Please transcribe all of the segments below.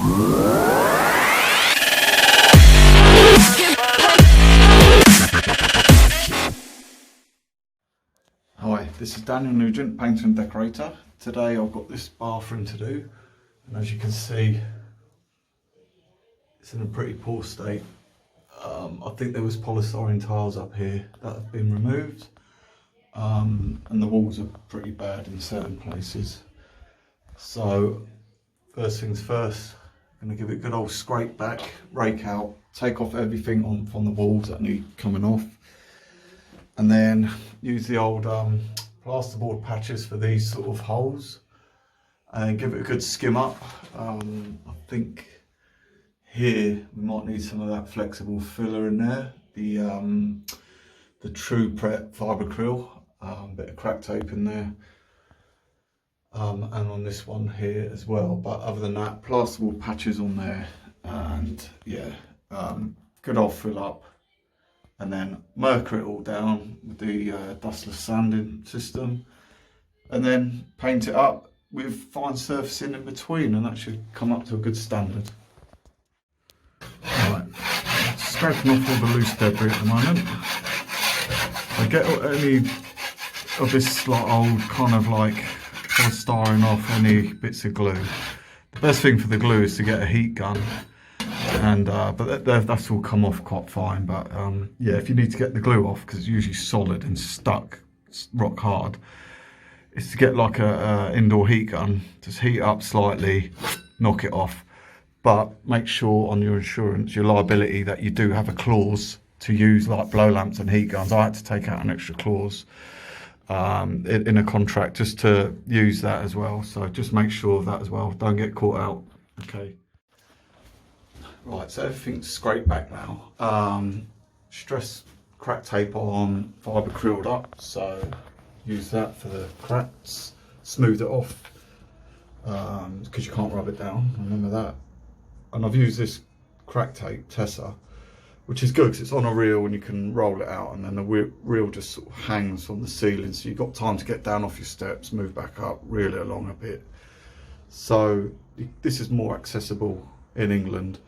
Hi, this is Daniel Nugent, painter and decorator. Today I've got this bathroom to do, and as you can see, it's in a pretty poor state. I think there was polystyrene tiles up here that have been removed, and the walls are pretty bad in certain places. So first things first, I'm going to give it a good old scrape back, rake out, take off everything from the walls that need coming off, and then use the old plasterboard patches for these sort of holes and give it a good skim up. I think here we might need some of that flexible filler in there, the True Prep fiberacryl, bit of crack tape in there, and on this one here as well. But other than that, plasterboard patches on there, and yeah, good old fill up, and then mercury it all down with the dustless sanding system, and then paint it up with fine surfacing in between, and that should come up to a good standard. Right, scraping off all the loose debris at the moment. I get any of this like old kind of like polystyrene off, any bits of glue. The best thing for the glue is to get a heat gun, and but that's all come off quite fine. But yeah, if you need to get the glue off, because it's usually solid and stuck rock hard, is to get like a indoor heat gun, just heat it up slightly, knock it off. But make sure on your insurance, your liability, that you do have a clause to use like blow lamps and heat guns. I had to take out an extra clause in a contract just to use that as well. So just make sure of that as well. Don't get caught out. Okay. Right, so everything's scraped back now. Stress crack tape on, fiberacryled up. So use that for the cracks. Smooth it off because you can't rub it down. Remember that. And I've used this crack tape, Tessa, which is good because it's on a reel and you can roll it out, and then the reel just sort of hangs from the ceiling, so you've got time to get down off your steps, move back up, reel it along a bit. So this is more accessible in England.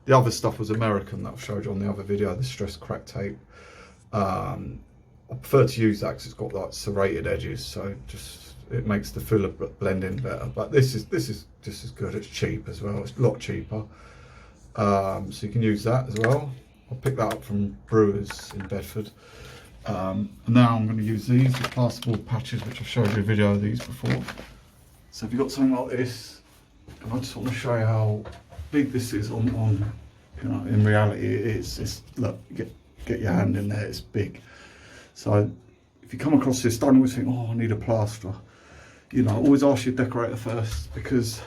The other stuff was American that I've showed you on the other video, the stress crack tape. I prefer to use that because it's got like serrated edges, so it makes the filler blend in better. But this is just as good. It's cheap as well. It's a lot cheaper. So you can use that as well. I'll pick that up from Brewers in Bedford. And now I'm going to use these, the plasterboard patches, which I've showed you a video of these before. So if you've got something like this, and I just want to show you how big this is on you know, in reality it is. It's, look, get your hand in there, it's big. So if you come across this, don't always think, oh, I need a plasterer. You know, always ask your decorator first, because,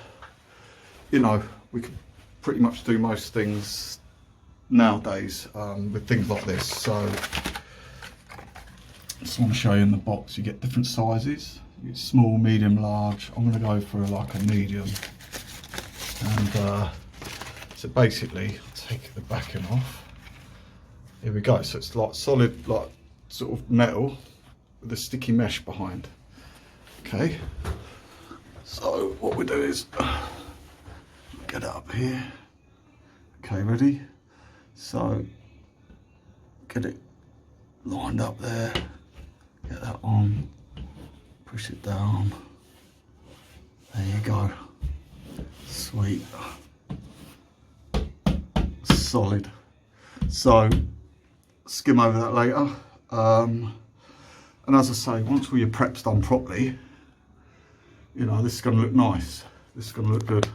you know, we can pretty much do most things nowadays with things like this. So I just want to show you in the box, you get different sizes. You get small, medium, large. I'm going to go for like a medium. And so basically, take the backing off. Here we go. So it's like solid, like sort of metal with a sticky mesh behind. Okay, so what we do is get it up here. Okay, ready? So get it lined up there, get that on, push it down. There you go. Sweet. Solid. So skim over that later. And as I say, once all your prep's done properly, you know, this is going to look nice. This is going to look good.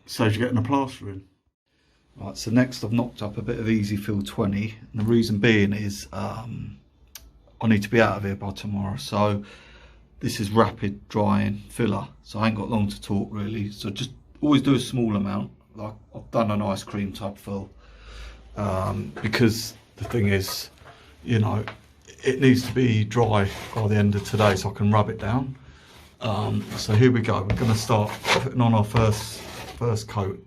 Saves you getting a plaster in. Right, so next I've knocked up a bit of Easy Fill 20. And the reason being is I need to be out of here by tomorrow. So this is rapid drying filler. So I ain't got long to talk really. So just always do a small amount. Like I've done an ice cream tub full. Because the thing is, you know, it needs to be dry by the end of today so I can rub it down. So here we go. We're going to start putting on our first coat.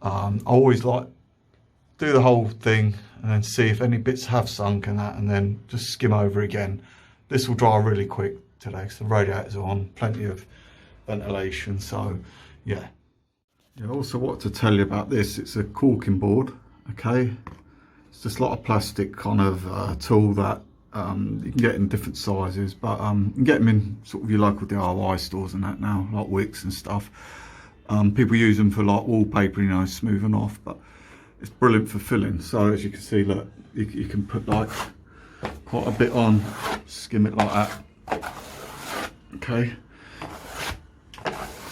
I always like do the whole thing and then see if any bits have sunk and that, and then just skim over again. This will dry really quick today because the radiators are on, plenty of ventilation. So yeah. Yeah, I also wanted to tell you about this. It's a caulking board, okay? It's just like a plastic kind of tool that you can get in different sizes, but you can get them in sort of your local DIY stores and that now, like Wicks and stuff. People use them for like wallpaper, you know, smoothing off, but it's brilliant for filling. So as you can see, look, you can put like quite a bit on, skim it like that, okay?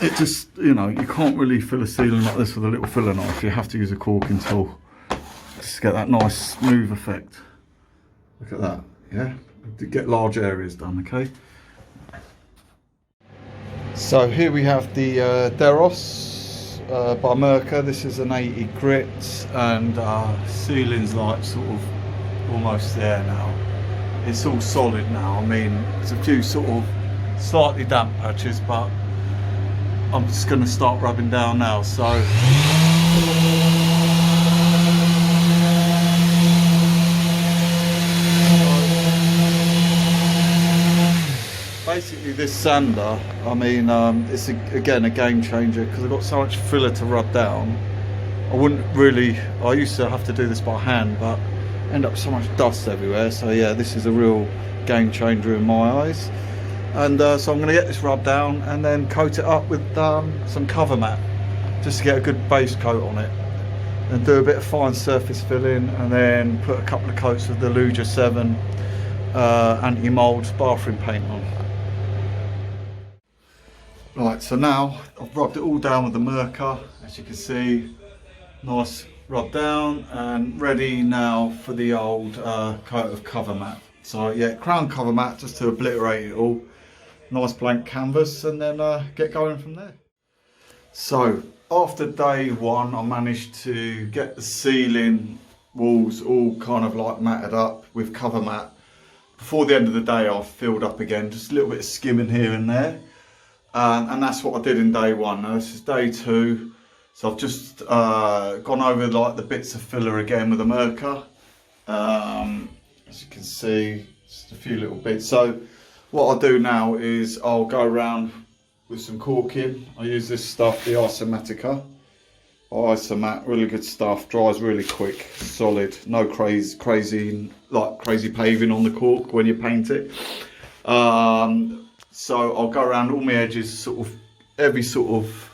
It just, you know, you can't really fill a ceiling like this with a little filler knife. You have to use a caulking tool just to get that nice smooth effect. Look at that, yeah? To get large areas done, okay? So here we have the Deros by Merca. This is an 80 grit, and ceiling's like sort of almost there now. It's all solid now. I mean, there's a few sort of slightly damp patches, but I'm just going to start rubbing down now. So basically this sander, I mean, it's again a game changer because I've got so much filler to rub down. I used to have to do this by hand, but end up so much dust everywhere. So yeah, this is a real game changer in my eyes. And so I'm going to get this rubbed down and then coat it up with some cover mat just to get a good base coat on it, and do a bit of fine surface filling, and then put a couple of coats of the Luja 7 anti-mould bathroom paint on. Right, so now I've rubbed it all down with the Merca, as you can see, nice rub down, and ready now for the old coat of cover mat. So yeah, crown cover mat just to obliterate it all. Nice blank canvas, and then get going from there. So after day one, I managed to get the ceiling walls all kind of like matted up with cover mat. Before the end of the day, I've filled up again, just a little bit of skimming here and there. And that's what I did in day one. Now this is day two. So I've just gone over like the bits of filler again with the Merca. As you can see, just a few little bits. So what I'll do now is I'll go around with some caulking. I use this stuff, the Isomatica. Isomat, really good stuff, dries really quick, solid, no crazy paving on the cork when you paint it. So I'll go around all my edges, sort of every sort of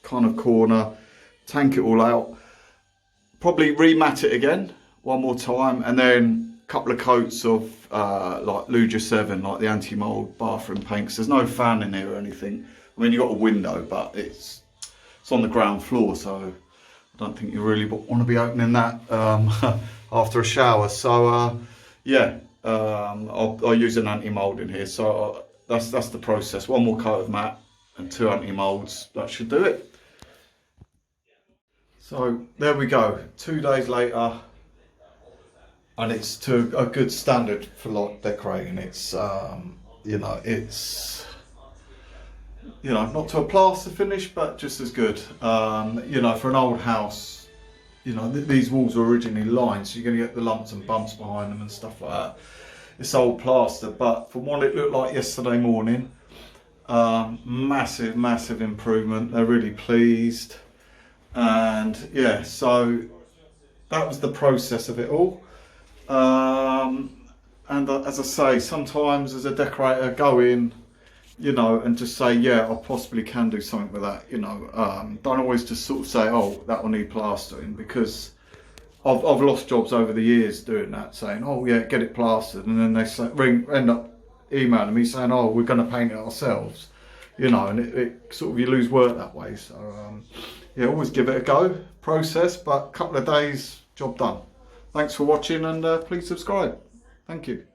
kind of corner, tank it all out, probably remat it again one more time, and then a couple of coats of like Luja 7, like the anti-mould bathroom paint, 'cause there's no fan in here or anything. I mean, you've got a window, but it's on the ground floor, so I don't think you really want to be opening that after a shower. So yeah, I'll use an anti-mould in here. So that's the process. One more coat of matte and 2 anti-moulds, that should do it. So there we go, 2 days later, and it's to a good standard for like decorating. It's you know, it's, you know, not to a plaster finish, but just as good. You know, for an old house, you know, these walls were originally lined, so you're going to get the lumps and bumps behind them and stuff like that. It's old plaster, but from what it looked like yesterday morning, massive improvement. They're really pleased, and yeah, so that was the process of it all. And as I say, sometimes as a decorator, go in, you know, and just say, yeah, I possibly can do something with that, you know. Don't always just sort of say, oh, that will need plastering, because I've lost jobs over the years doing that, saying, oh yeah, get it plastered, and then they say, end up emailing me saying, oh, we're going to paint it ourselves, you know, and it sort of, you lose work that way. So yeah, always give it a go, process, but a couple of days, job done. Thanks for watching, and please subscribe. Thank you.